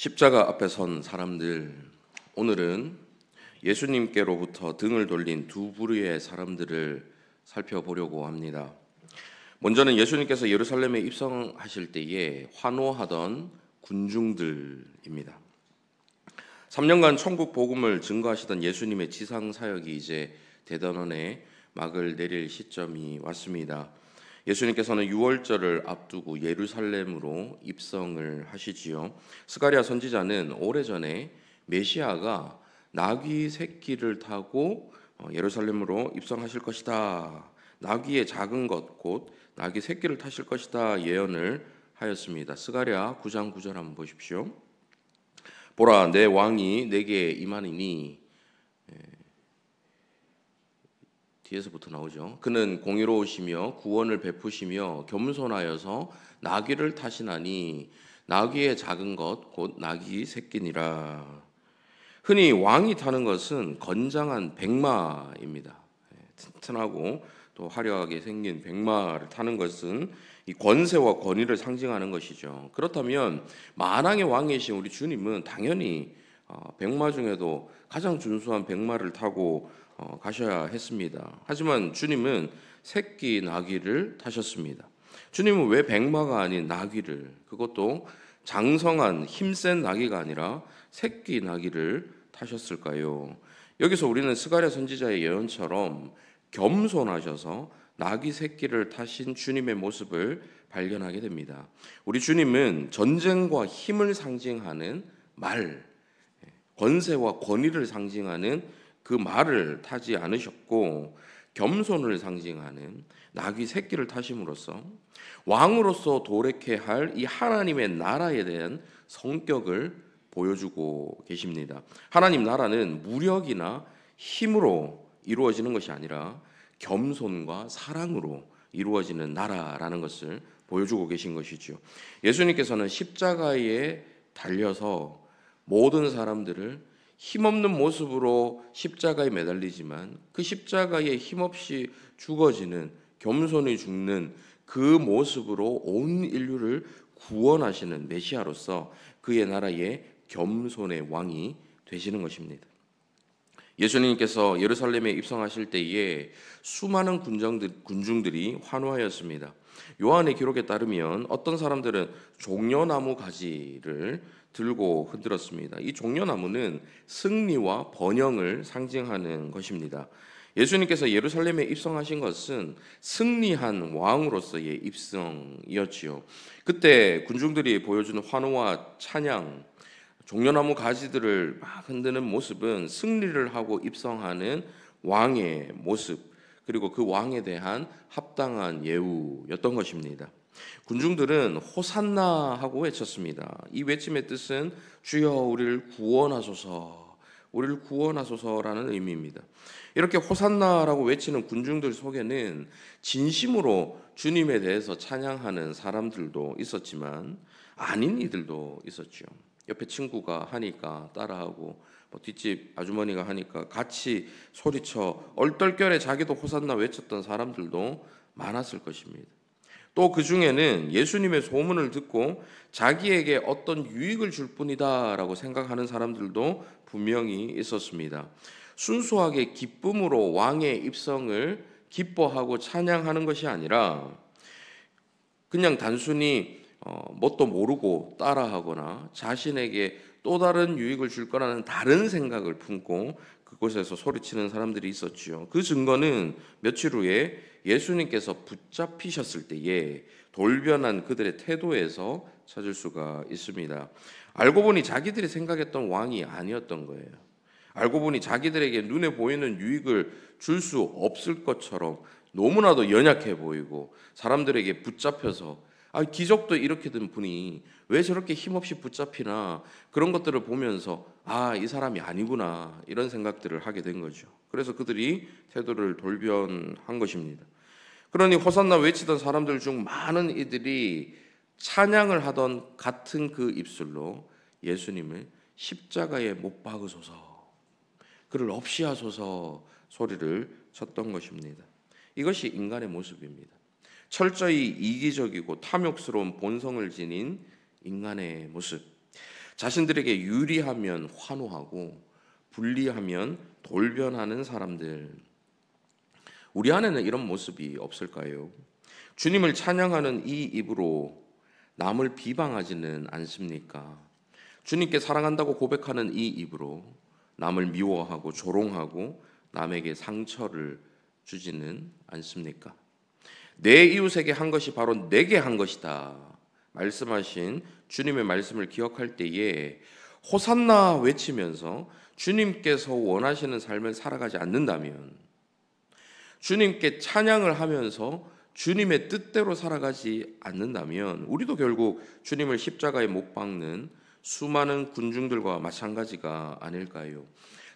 십자가 앞에 선 사람들, 오늘은 예수님께로부터 등을 돌린 두 부류의 사람들을 살펴보려고 합니다. 먼저는 예수님께서 예루살렘에 입성하실 때에 환호하던 군중들입니다. 3년간 천국 복음을 증거하시던 예수님의 지상 사역이 이제 대단원에 막을 내릴 시점이 왔습니다. 예수님께서는 유월절을 앞두고 예루살렘으로 입성을 하시지요. 스가랴 선지자는 오래전에 메시아가 나귀 새끼를 타고 예루살렘으로 입성하실 것이다, 나귀의 작은 것 곧 나귀 새끼를 타실 것이다 예언을 하였습니다. 스가랴 9장 9절 한번 보십시오. 보라, 내 왕이 내게 임하니니, 뒤에서부터 나오죠. 그는 공의로우시며 구원을 베푸시며 겸손하여서 나귀를 타시나니 나귀의 작은 것 곧 나귀 새끼니라. 흔히 왕이 타는 것은 건장한 백마입니다. 튼튼하고 또 화려하게 생긴 백마를 타는 것은 이 권세와 권위를 상징하는 것이죠. 그렇다면 만왕의 왕이신 우리 주님은 당연히 백마 중에도 가장 준수한 백마를 타고 가셔야 했습니다. 하지만 주님은 새끼 나귀를 타셨습니다. 주님은 왜 백마가 아닌 나귀를, 그것도 장성한 힘센 나귀가 아니라 새끼 나귀를 타셨을까요? 여기서 우리는 스가랴 선지자의 예언처럼 겸손하셔서 나귀 새끼를 타신 주님의 모습을 발견하게 됩니다. 우리 주님은 전쟁과 힘을 상징하는 말, 권세와 권위를 상징하는 그 말을 타지 않으셨고, 겸손을 상징하는 나귀 새끼를 타심으로써 왕으로서 도래케 할 이 하나님의 나라에 대한 성격을 보여주고 계십니다. 하나님 나라는 무력이나 힘으로 이루어지는 것이 아니라 겸손과 사랑으로 이루어지는 나라라는 것을 보여주고 계신 것이죠. 예수님께서는 십자가에 달려서 모든 사람들을 힘없는 모습으로 십자가에 매달리지만 그 십자가에 힘없이 죽어지는, 겸손히 죽는 그 모습으로 온 인류를 구원하시는 메시아로서 그의 나라의 겸손의 왕이 되시는 것입니다. 예수님께서 예루살렘에 입성하실 때에 수많은 군중들이 환호하였습니다. 요한의 기록에 따르면 어떤 사람들은 종려나무 가지를 들고 흔들었습니다. 이 종려나무는 승리와 번영을 상징하는 것입니다. 예수님께서 예루살렘에 입성하신 것은 승리한 왕으로서의 입성이었지요. 그때 군중들이 보여주는 환호와 찬양, 종려나무 가지들을 막 흔드는 모습은 승리를 하고 입성하는 왕의 모습, 그리고 그 왕에 대한 합당한 예우였던 것입니다. 군중들은 호산나 하고 외쳤습니다. 이 외침의 뜻은 주여 우리를 구원하소서, 우리를 구원하소서라는 의미입니다. 이렇게 호산나라고 외치는 군중들 속에는 진심으로 주님에 대해서 찬양하는 사람들도 있었지만 아닌 이들도 있었죠. 옆에 친구가 하니까 따라하고, 뒷집 아주머니가 하니까 같이 소리쳐 얼떨결에 자기도 호산나 외쳤던 사람들도 많았을 것입니다. 또 그 중에는 예수님의 소문을 듣고 자기에게 어떤 유익을 줄 뿐이다라고 생각하는 사람들도 분명히 있었습니다. 순수하게 기쁨으로 왕의 입성을 기뻐하고 찬양하는 것이 아니라 그냥 단순히 뭣도 모르고 따라하거나 자신에게 또 다른 유익을 줄 거라는 다른 생각을 품고 그곳에서 소리치는 사람들이 있었지요. 그 증거는 며칠 후에 예수님께서 붙잡히셨을 때에 돌변한 그들의 태도에서 찾을 수가 있습니다. 알고 보니 자기들이 생각했던 왕이 아니었던 거예요. 알고 보니 자기들에게 눈에 보이는 유익을 줄 수 없을 것처럼 너무나도 연약해 보이고, 사람들에게 붙잡혀서 기적도 이렇게 된 분이 왜 저렇게 힘없이 붙잡히나, 그런 것들을 보면서 이 사람이 아니구나, 이런 생각들을 하게 된 거죠. 그래서 그들이 태도를 돌변한 것입니다. 그러니 호산나 외치던 사람들 중 많은 이들이 찬양을 하던 같은 그 입술로 예수님을 십자가에 못 박으소서, 그를 없이 하소서 소리를 쳤던 것입니다. 이것이 인간의 모습입니다. 철저히 이기적이고 탐욕스러운 본성을 지닌 인간의 모습. 자신들에게 유리하면 환호하고 불리하면 돌변하는 사람들. 우리 안에는 이런 모습이 없을까요? 주님을 찬양하는 이 입으로 남을 비방하지는 않습니까? 주님께 사랑한다고 고백하는 이 입으로 남을 미워하고 조롱하고 남에게 상처를 주지는 않습니까? 내 이웃에게 한 것이 바로 내게 한 것이다 말씀하신 주님의 말씀을 기억할 때에 호산나 외치면서 주님께서 원하시는 삶을 살아가지 않는다면, 주님께 찬양을 하면서 주님의 뜻대로 살아가지 않는다면 우리도 결국 주님을 십자가에 못 박는 수많은 군중들과 마찬가지가 아닐까요?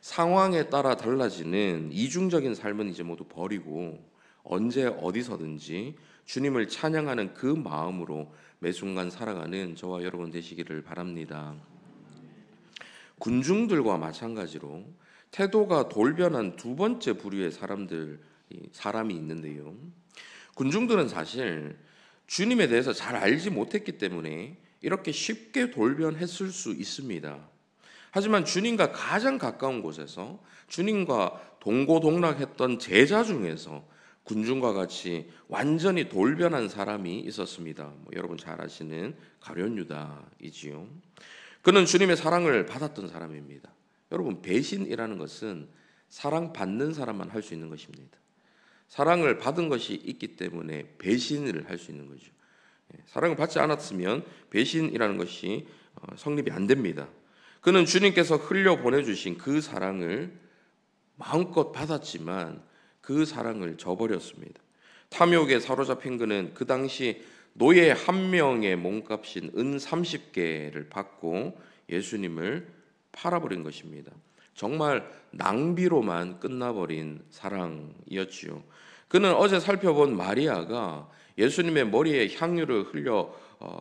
상황에 따라 달라지는 이중적인 삶은 이제 모두 버리고 언제 어디서든지 주님을 찬양하는 그 마음으로 매 순간 살아가는 저와 여러분 되시기를 바랍니다. 군중들과 마찬가지로 태도가 돌변한 두 번째 부류의 사람이 있는데요. 군중들은 사실 주님에 대해서 잘 알지 못했기 때문에 이렇게 쉽게 돌변했을 수 있습니다. 하지만 주님과 가장 가까운 곳에서 주님과 동고동락했던 제자 중에서 군중과 같이 완전히 돌변한 사람이 있었습니다. 여러분 잘 아시는 가룟 유다이지요. 그는 주님의 사랑을 받았던 사람입니다. 여러분, 배신이라는 것은 사랑받는 사람만 할 수 있는 것입니다. 사랑을 받은 것이 있기 때문에 배신을 할 수 있는 거죠. 사랑을 받지 않았으면 배신이라는 것이 성립이 안 됩니다. 그는 주님께서 흘려 보내주신 그 사랑을 마음껏 받았지만 그 사랑을 저버렸습니다. 탐욕에 사로잡힌 그는 그 당시 노예 한 명의 몸값인 은 30개를 받고 예수님을 팔아버린 것입니다. 정말 낭비로만 끝나버린 사랑이었지요. 그는 어제 살펴본 마리아가 예수님의 머리에 향유를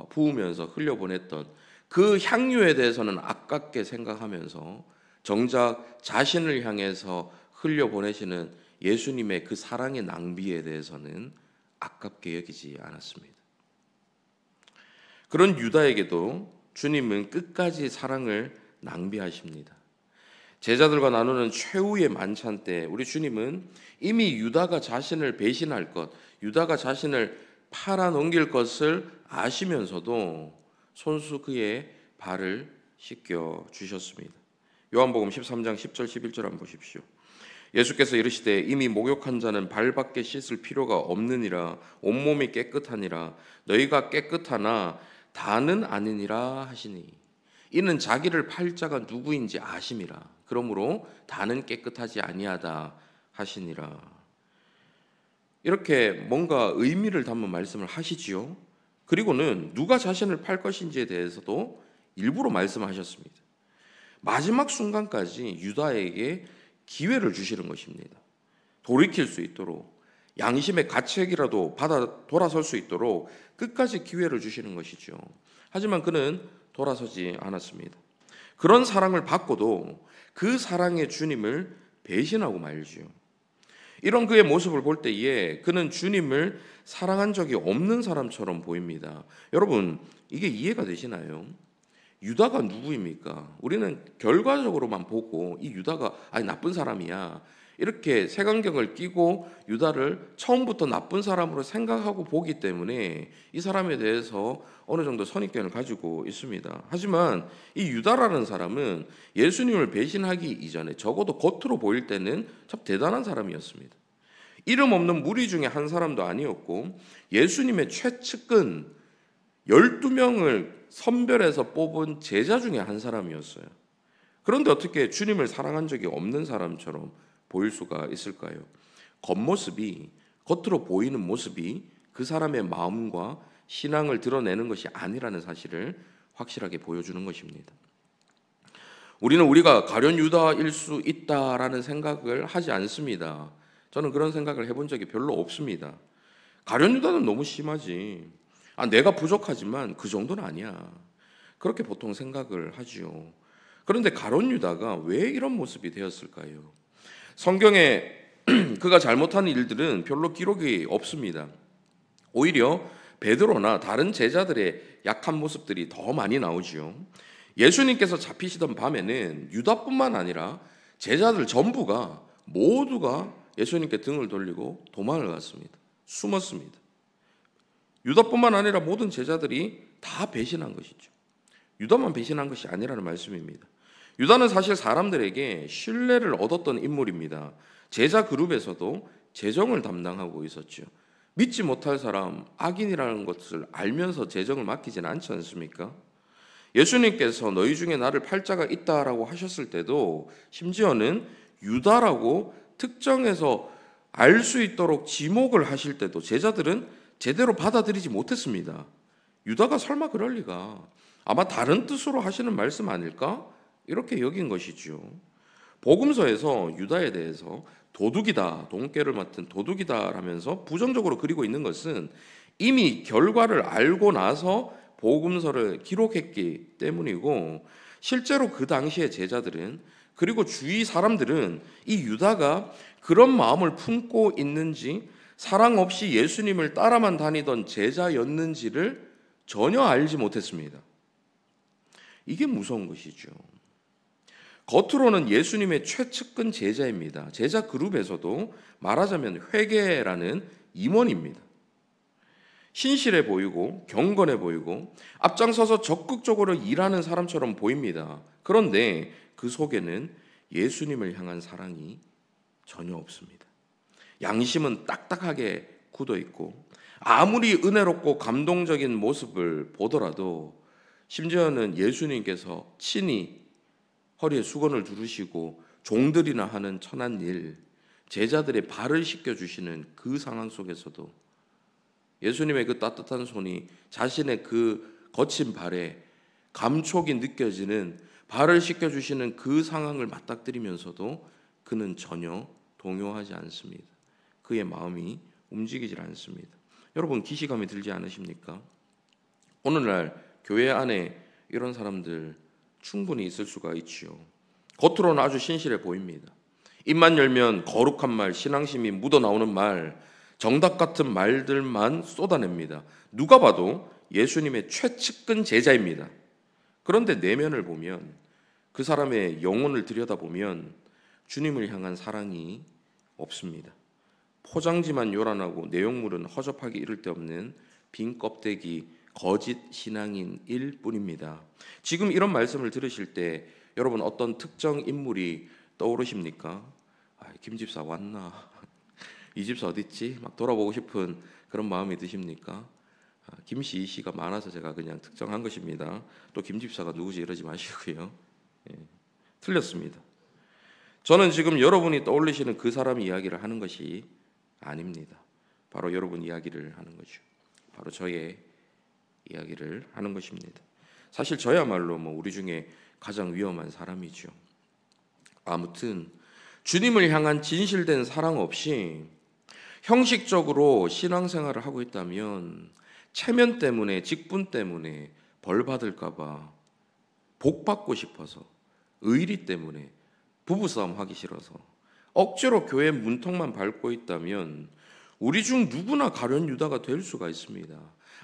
부으면서 흘려보냈던 그 향유에 대해서는 아깝게 생각하면서 정작 자신을 향해서 흘려보내시는 예수님의 그 사랑의 낭비에 대해서는 아깝게 여기지 않았습니다. 그런 유다에게도 주님은 끝까지 사랑을 낭비하십니다. 제자들과 나누는 최후의 만찬 때 우리 주님은 이미 유다가 자신을 배신할 것, 유다가 자신을 팔아넘길 것을 아시면서도 손수 그의 발을 씻겨 주셨습니다. 요한복음 13장 10절 11절 한번 보십시오. 예수께서 이르시되 이미 목욕한 자는 발밖에 씻을 필요가 없느니라. 온몸이 깨끗하니라. 너희가 깨끗하나 다는 아니니라 하시니, 이는 자기를 팔 자가 누구인지 아심이라. 그러므로 다는 깨끗하지 아니하다 하시니라. 이렇게 뭔가 의미를 담은 말씀을 하시지요. 그리고는 누가 자신을 팔 것인지에 대해서도 일부러 말씀하셨습니다. 마지막 순간까지 유다에게 기회를 주시는 것입니다. 돌이킬 수 있도록, 양심의 가책이라도 받아 돌아설 수 있도록 끝까지 기회를 주시는 것이죠. 하지만 그는 돌아서지 않았습니다. 그런 사랑을 받고도 그 사랑의 주님을 배신하고 말지요. 이런 그의 모습을 볼 때에 그는 주님을 사랑한 적이 없는 사람처럼 보입니다. 여러분, 이게 이해가 되시나요? 유다가 누구입니까? 우리는 결과적으로만 보고 이 유다가 나쁜 사람이야, 이렇게 색안경을 끼고 유다를 처음부터 나쁜 사람으로 생각하고 보기 때문에 이 사람에 대해서 어느 정도 선입견을 가지고 있습니다. 하지만 이 유다라는 사람은 예수님을 배신하기 이전에 적어도 겉으로 보일 때는 참 대단한 사람이었습니다. 이름 없는 무리 중에 한 사람도 아니었고 예수님의 최측근 12명을 선별해서 뽑은 제자 중에 한 사람이었어요. 그런데 어떻게 주님을 사랑한 적이 없는 사람처럼 보일 수가 있을까요? 겉모습이, 겉으로 보이는 모습이 그 사람의 마음과 신앙을 드러내는 것이 아니라는 사실을 확실하게 보여주는 것입니다. 우리는 우리가 가룟 유다일 수 있다라는 생각을 하지 않습니다. 저는 그런 생각을 해본 적이 별로 없습니다. 가룟 유다는 너무 심하지. 내가 부족하지만 그 정도는 아니야. 그렇게 보통 생각을 하지요. 그런데 가룟 유다가 왜 이런 모습이 되었을까요? 성경에 그가 잘못한 일들은 별로 기록이 없습니다. 오히려 베드로나 다른 제자들의 약한 모습들이 더 많이 나오지요. 예수님께서 잡히시던 밤에는 유다뿐만 아니라 제자들 전부가 모두가 예수님께 등을 돌리고 도망을 갔습니다. 숨었습니다. 유다뿐만 아니라 모든 제자들이 다 배신한 것이죠. 유다만 배신한 것이 아니라는 말씀입니다. 유다는 사실 사람들에게 신뢰를 얻었던 인물입니다. 제자 그룹에서도 재정을 담당하고 있었죠. 믿지 못할 사람, 악인이라는 것을 알면서 재정을 맡기지는 않지 않습니까? 예수님께서 너희 중에 나를 팔자가 있다라고 하셨을 때도 심지어는 유다라고 특정해서 알 수 있도록 지목을 하실 때도 제자들은 제대로 받아들이지 못했습니다. 유다가 설마 그럴 리가, 아마 다른 뜻으로 하시는 말씀 아닐까? 이렇게 여긴 것이죠. 복음서에서 유다에 대해서 도둑이다, 돈깨를 맡은 도둑이다 라면서 부정적으로 그리고 있는 것은 이미 결과를 알고 나서 복음서를 기록했기 때문이고, 실제로 그 당시의 제자들은, 그리고 주위 사람들은 이 유다가 그런 마음을 품고 있는지, 사랑 없이 예수님을 따라만 다니던 제자였는지를 전혀 알지 못했습니다. 이게 무서운 것이죠. 겉으로는 예수님의 최측근 제자입니다. 제자 그룹에서도 말하자면 회계라는 임원입니다. 신실해 보이고 경건해 보이고 앞장서서 적극적으로 일하는 사람처럼 보입니다. 그런데 그 속에는 예수님을 향한 사랑이 전혀 없습니다. 양심은 딱딱하게 굳어 있고, 아무리 은혜롭고 감동적인 모습을 보더라도, 심지어는 예수님께서 친히 허리에 수건을 두르시고 종들이나 하는 천한 일, 제자들의 발을 씻겨주시는 그 상황 속에서도 예수님의 그 따뜻한 손이 자신의 그 거친 발에 감촉이 느껴지는, 발을 씻겨주시는 그 상황을 맞닥뜨리면서도 그는 전혀 동요하지 않습니다. 그의 마음이 움직이질 않습니다. 여러분, 기시감이 들지 않으십니까? 오늘날 교회 안에 이런 사람들 충분히 있을 수가 있지요. 겉으로는 아주 신실해 보입니다. 입만 열면 거룩한 말, 신앙심이 묻어나오는 말, 정답 같은 말들만 쏟아냅니다. 누가 봐도 예수님의 최측근 제자입니다. 그런데 내면을 보면, 그 사람의 영혼을 들여다보면 주님을 향한 사랑이 없습니다. 포장지만 요란하고 내용물은 허접하기 이를 데 없는 빈 껍데기, 거짓 신앙인일 뿐입니다. 지금 이런 말씀을 들으실 때 여러분 어떤 특정 인물이 떠오르십니까? 김 집사 왔나? 이 집사 어디 있지? 막 돌아보고 싶은 그런 마음이 드십니까? 김씨, 이씨가 많아서 제가 그냥 특정한 것입니다. 또 김 집사가 누구지 이러지 마시고요. 틀렸습니다. 저는 지금 여러분이 떠올리시는 그 사람 이야기를 하는 것이 아닙니다. 바로 여러분 이야기를 하는 거죠. 바로 저의 이야기를 하는 것입니다. 사실 저야말로 우리 중에 가장 위험한 사람이죠. 아무튼 주님을 향한 진실된 사랑 없이 형식적으로 신앙생활을 하고 있다면 체면 때문에, 직분 때문에 벌 받을까 봐, 복 받고 싶어서, 의리 때문에, 부부싸움 하기 싫어서 억지로 교회 문턱만 밟고 있다면 우리 중 누구나 가룟 유다가 될 수가 있습니다.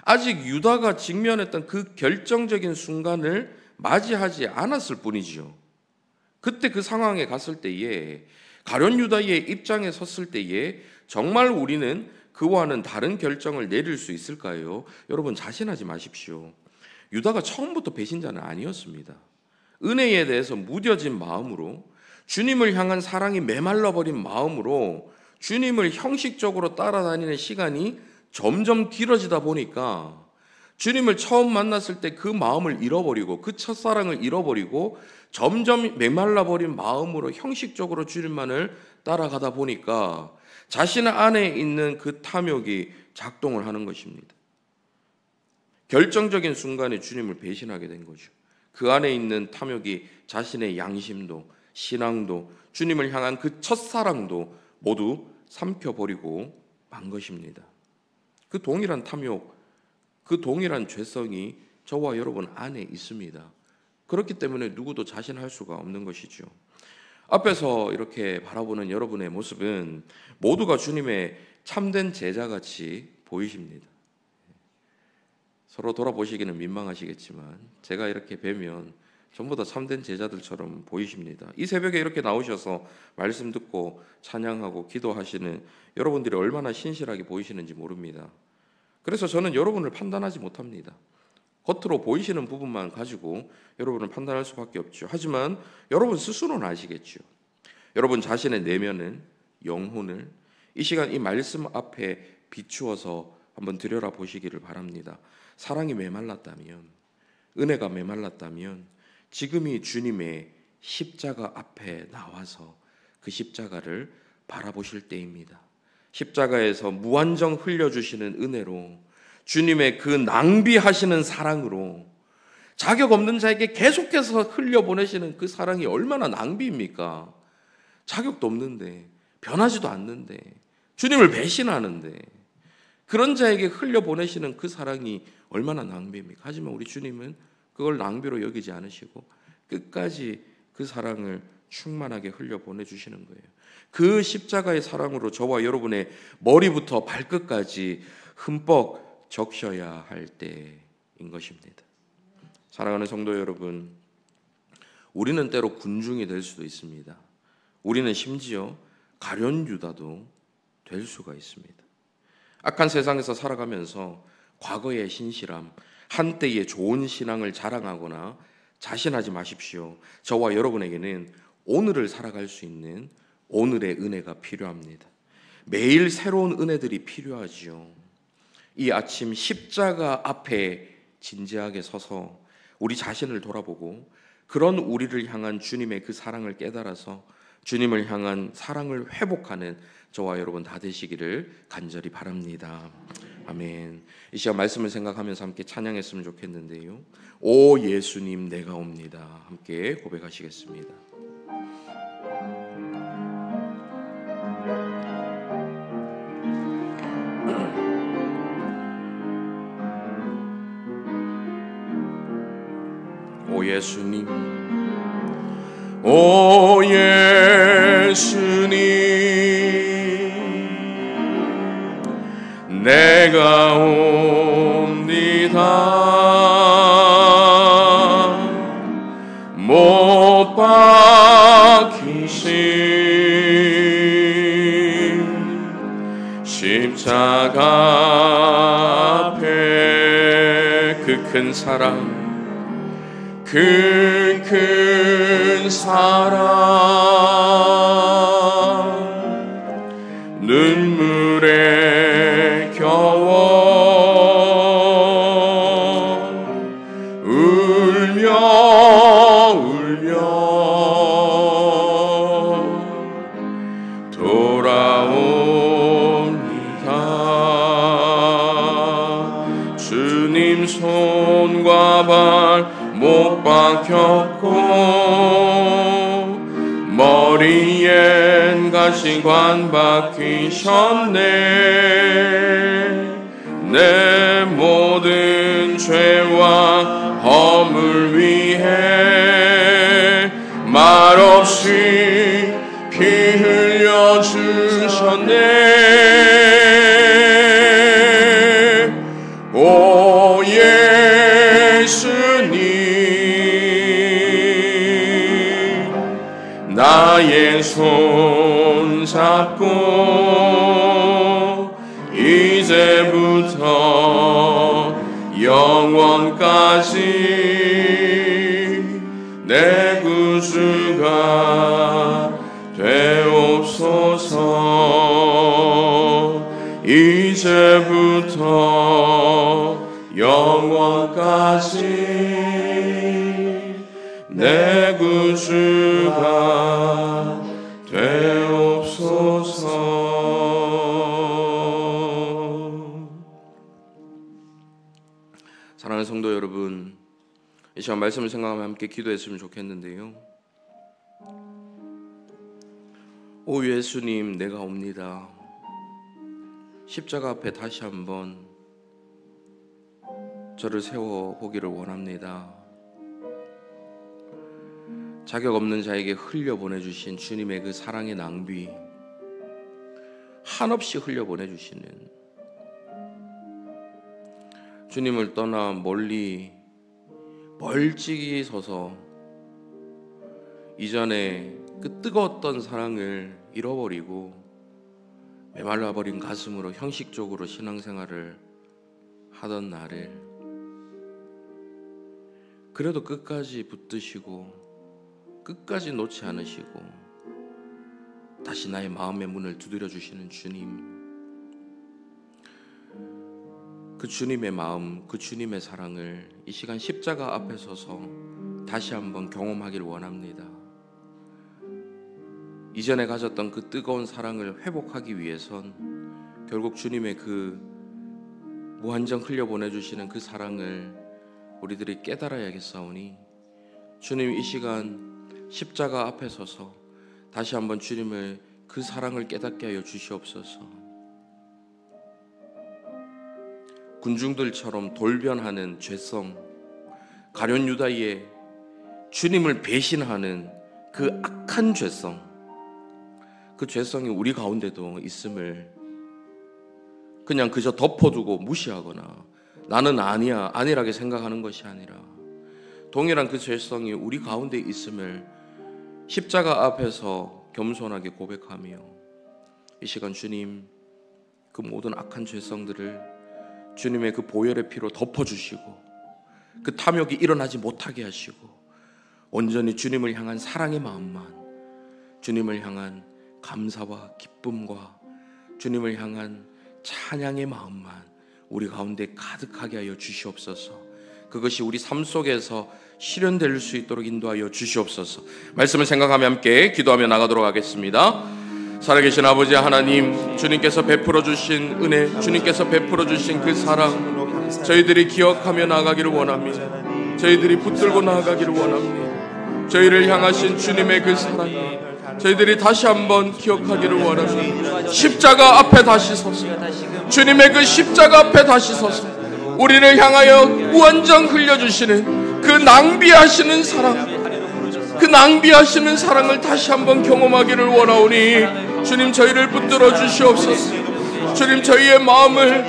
아직 유다가 직면했던 그 결정적인 순간을 맞이하지 않았을 뿐이지요. 그때 그 상황에 갔을 때에, 가룟 유다의 입장에 섰을 때에 정말 우리는 그와는 다른 결정을 내릴 수 있을까요? 여러분, 자신하지 마십시오. 유다가 처음부터 배신자는 아니었습니다. 은혜에 대해서 무뎌진 마음으로, 주님을 향한 사랑이 메말라버린 마음으로 주님을 형식적으로 따라다니는 시간이 점점 길어지다 보니까 주님을 처음 만났을 때 그 마음을 잃어버리고, 그 첫사랑을 잃어버리고 점점 메말라버린 마음으로 형식적으로 주님만을 따라가다 보니까 자신 안에 있는 그 탐욕이 작동을 하는 것입니다. 결정적인 순간에 주님을 배신하게 된 거죠. 그 안에 있는 탐욕이 자신의 양심도, 신앙도, 주님을 향한 그 첫사랑도 모두 삼켜버리고 만 것입니다. 그 동일한 탐욕, 그 동일한 죄성이 저와 여러분 안에 있습니다. 그렇기 때문에 누구도 자신할 수가 없는 것이죠. 앞에서 이렇게 바라보는 여러분의 모습은 모두가 주님의 참된 제자같이 보이십니다. 서로 돌아보시기는 민망하시겠지만 제가 이렇게 뵈면 전부 다 참된 제자들처럼 보이십니다. 이 새벽에 이렇게 나오셔서 말씀 듣고 찬양하고 기도하시는 여러분들이 얼마나 신실하게 보이시는지 모릅니다. 그래서 저는 여러분을 판단하지 못합니다. 겉으로 보이시는 부분만 가지고 여러분을 판단할 수밖에 없죠. 하지만 여러분 스스로는 아시겠죠. 여러분 자신의 내면을, 영혼을 이 시간 이 말씀 앞에 비추어서 한번 들여다보시기를 바랍니다. 사랑이 메말랐다면, 은혜가 메말랐다면 지금이 주님의 십자가 앞에 나와서 그 십자가를 바라보실 때입니다. 십자가에서 무한정 흘려주시는 은혜로, 주님의 그 낭비하시는 사랑으로, 자격 없는 자에게 계속해서 흘려보내시는 그 사랑이 얼마나 낭비입니까? 자격도 없는데, 변하지도 않는데, 주님을 배신하는데 그런 자에게 흘려보내시는 그 사랑이 얼마나 낭비입니까? 하지만 우리 주님은 그걸 낭비로 여기지 않으시고 끝까지 그 사랑을 충만하게 흘려보내주시는 거예요. 그 십자가의 사랑으로 저와 여러분의 머리부터 발끝까지 흠뻑 적셔야 할 때인 것입니다. 사랑하는 성도 여러분, 우리는 때로 군중이 될 수도 있습니다. 우리는 심지어 가룟 유다도 될 수가 있습니다. 악한 세상에서 살아가면서 과거의 신실함, 한때의 좋은 신앙을 자랑하거나 자신하지 마십시오. 저와 여러분에게는 오늘을 살아갈 수 있는 오늘의 은혜가 필요합니다. 매일 새로운 은혜들이 필요하지요. 이 아침 십자가 앞에 진지하게 서서 우리 자신을 돌아보고 그런 우리를 향한 주님의 그 사랑을 깨달아서 주님을 향한 사랑을 회복하는 저와 여러분 다 되시기를 간절히 바랍니다. 아멘. 이 시간 말씀을 생각하면서 함께 찬양했으면 좋겠는데요. 오 예수님 내가 옵니다. 함께 고백하시겠습니다. 오 예수님, 오 예수님, 내가 옵니다. 못 박히신 십자가 앞에 그 큰 사랑, 그 큰 사랑, 눈물에 겨워 울며 돌아옵니다. 주님 손과 발 못 박혔고 머리엔 가시관 박히셨네. 내 모든 죄와 허물 위해 말없이 피 흘려주셨네. 오 예수님, 나의 손 잡고 이제부터 영원까지 내 구주가 되옵소서. 이제부터 영원까지 내 구주가 되옵소서. 사랑하는 성도 여러분, 이 시간 말씀을 생각하며 함께 기도했으면 좋겠는데요. 오 예수님 내가 옵니다. 십자가 앞에 다시 한번 저를 세워보기를 원합니다. 자격 없는 자에게 흘려보내주신 주님의 그 사랑의 낭비, 한없이 흘려보내주시는 주님을 떠나 멀찍이 서서 이전에 그 뜨거웠던 사랑을 잃어버리고 메말라버린 가슴으로 형식적으로 신앙생활을 하던 나를 그래도 끝까지 붙드시고 끝까지 놓지 않으시고 다시 나의 마음의 문을 두드려 주시는 주님, 그 주님의 마음, 그 주님의 사랑을 이 시간 십자가 앞에 서서 다시 한번 경험하길 원합니다. 이전에 가졌던 그 뜨거운 사랑을 회복하기 위해선 결국 주님의 그 무한정 흘려보내주시는 그 사랑을 우리들이 깨달아야겠사오니 주님, 이 시간 십자가 앞에 서서 다시 한번 주님의 그 사랑을 깨닫게 하여 주시옵소서. 군중들처럼 돌변하는 죄성, 가룟 유다의 주님을 배신하는 그 악한 죄성, 그 죄성이 우리 가운데도 있음을 그냥 그저 덮어두고 무시하거나 나는 아니야, 안일하게 생각하는 것이 아니라 동일한 그 죄성이 우리 가운데 있음을 십자가 앞에서 겸손하게 고백하며 이 시간 주님, 그 모든 악한 죄성들을 주님의 그 보혈의 피로 덮어주시고 그 탐욕이 일어나지 못하게 하시고 온전히 주님을 향한 사랑의 마음만, 주님을 향한 감사와 기쁨과 주님을 향한 찬양의 마음만 우리 가운데 가득하게 하여 주시옵소서. 그것이 우리 삶 속에서 실현될 수 있도록 인도하여 주시옵소서. 말씀을 생각하며 함께 기도하며 나가도록 하겠습니다. 살아계신 아버지 하나님, 주님께서 베풀어 주신 은혜, 주님께서 베풀어 주신 그 사랑 저희들이 기억하며 나아가기를 원합니다. 저희들이 붙들고 나아가기를 원합니다. 저희를 향하신 주님의 그 사랑 저희들이 다시 한번 기억하기를 원합니다. 십자가 앞에 다시 서서, 주님의 그 십자가 앞에 다시 서서 우리를 향하여 무한정 흘려주시는 그 낭비하시는 사랑, 그 낭비하시는 사랑을 다시 한번 경험하기를 원하오니 주님, 저희를 붙들어 주시옵소서. 주님, 저희의 마음을,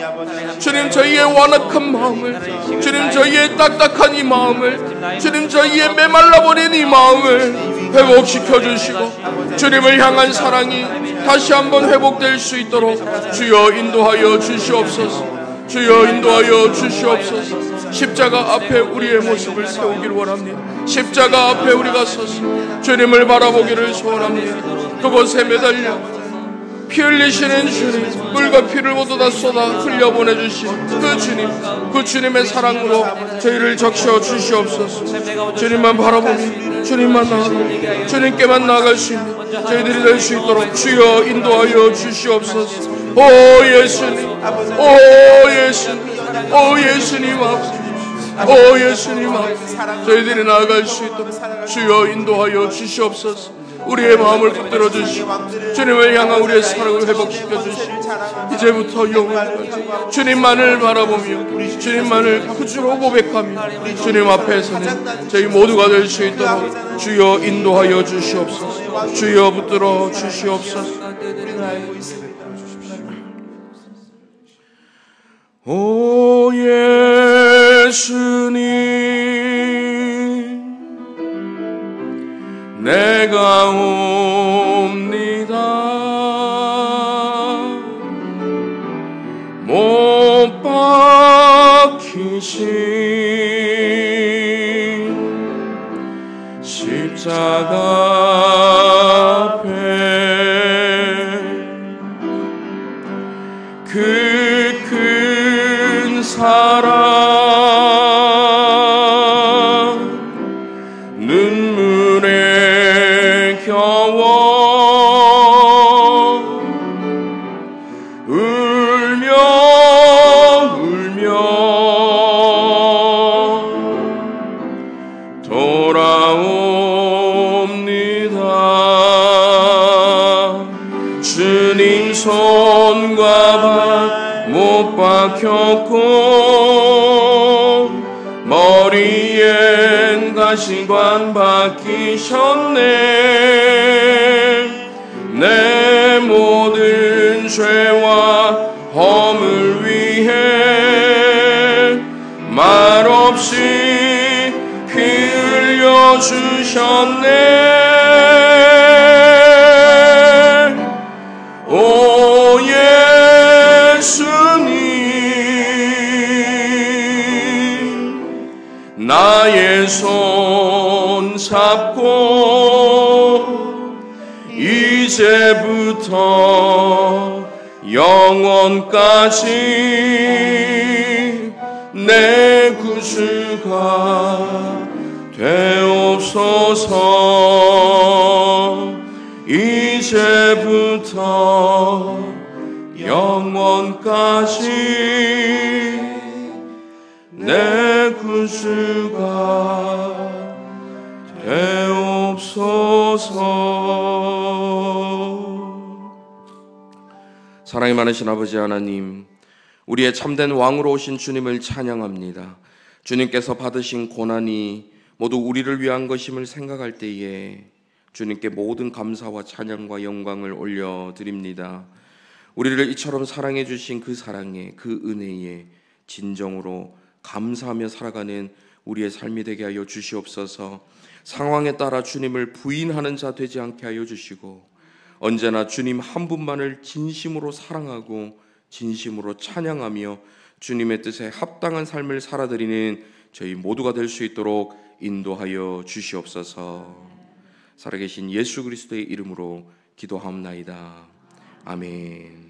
주님, 저희의 완악한 마음을, 주님, 저희의 딱딱한 이 마음을, 주님, 저희의 메말라버린 이 마음을 회복시켜 주시고 주님을 향한 사랑이 다시 한번 회복될 수 있도록 주여 인도하여 주시옵소서. 주여 인도하여 주시옵소서. 십자가 앞에 우리의 모습을 세우기를 원합니다. 십자가 앞에 우리가 서서 주님을 바라보기를 소원합니다. 그곳에 매달려 피 흘리시는 주님, 물과 피를 모두 다 쏟아 흘려보내주신 그 주님, 그 주님의 사랑으로 저희를 적셔 주시옵소서. 주님만 바라보며 주님만 나아가고 주님께만 나아갈 수 있는 저희들이 될 수 있도록 주여 인도하여 주시옵소서. 오 예수님, 오 예수님, 오 예수님 앞에, 오 예수님 앞에 저희들이 나아갈 수 있도록 주여 인도하여 주시옵소서. 우리의 마음을 붙들어 주시고 주님을 향한 우리의 사랑을 회복시켜 주시고 이제부터 영원까지 주님만을 바라보며 주님만을 구주로 고백하며 주님 앞에서는 저희 모두가 될 수 있도록 주여 인도하여 주시옵소서. 주여 붙들어 주시옵소서. 오 예수님, 내가 옵니다. 못 박히신 십자가 앞에 그 큰 사랑 눈물에 겨워 울며 돌아옵니다. 주님 손과 발 못 박혔고 머리엔 가시관 박히셨네. 내 모든 죄와 허물 위해 말없이 피 흘려 주셨네. 오 예수님 나의 손 잡고 이제부터 영원까지 내 구주가 되옵소서. 이제부터 영원까지 내 구주가 되옵소서. 사랑이 많으신 아버지 하나님, 우리의 참된 왕으로 오신 주님을 찬양합니다. 주님께서 받으신 고난이 모두 우리를 위한 것임을 생각할 때에 주님께 모든 감사와 찬양과 영광을 올려드립니다. 우리를 이처럼 사랑해 주신 그 사랑에, 그 은혜에 진정으로 감사하며 살아가는 우리의 삶이 되게 하여 주시옵소서. 상황에 따라 주님을 부인하는 자 되지 않게 하여 주시고, 언제나 주님 한 분만을 진심으로 사랑하고 진심으로 찬양하며 주님의 뜻에 합당한 삶을 살아드리는 저희 모두가 될 수 있도록 인도하여 주시옵소서. 살아계신 예수 그리스도의 이름으로 기도하옵나이다. 아멘.